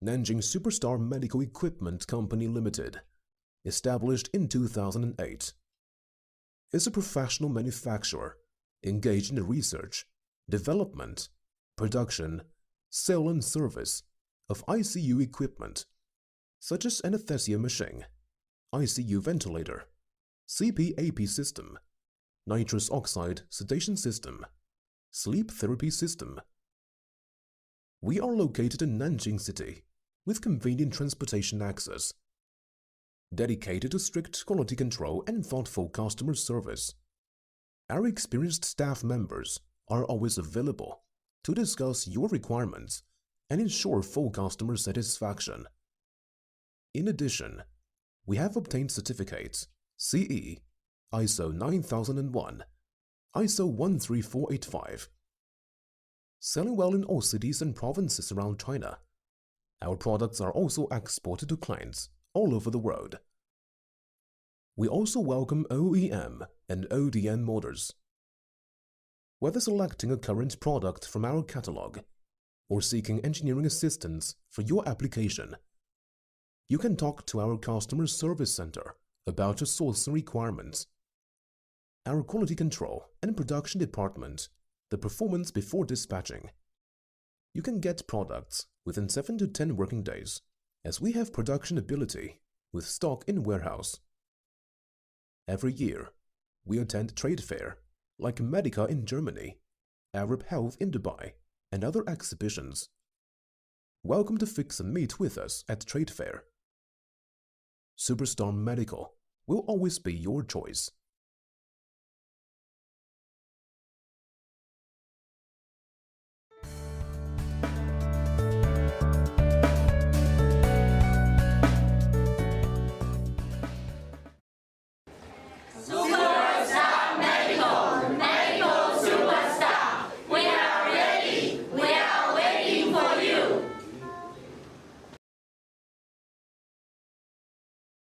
Nanjing Superstar Medical Equipment Company Limited, established in 2008, is a professional manufacturer engaged in the research, development, production, sale and service of ICU equipment such as anesthesia machine, ICU ventilator, CPAP system, nitrous oxide sedation system, sleep therapy system. We are located in Nanjing City with convenient transportation access, dedicated to strict quality control and thoughtful customer service. Our experienced staff members are always available to discuss your requirements and ensure full customer satisfaction. In addition, we have obtained certificates CE, ISO 9001, ISO 13485. Selling well in all cities and provinces around China, our products are also exported to clients all over the world. We also welcome OEM and ODM orders. Whether selecting a current product from our catalog or seeking engineering assistance for your application, you can talk to our customer service center about your sourcing requirements. Our quality control and production department, the performance before dispatching. You can get products within 7 to 10 working days, as we have production ability with stock in warehouse. Every year, we attend trade fair like Medica in Germany, Arab Health in Dubai, and other exhibitions. Welcome to fix a meet with us at trade fair. Superstar Medical will always be your choice.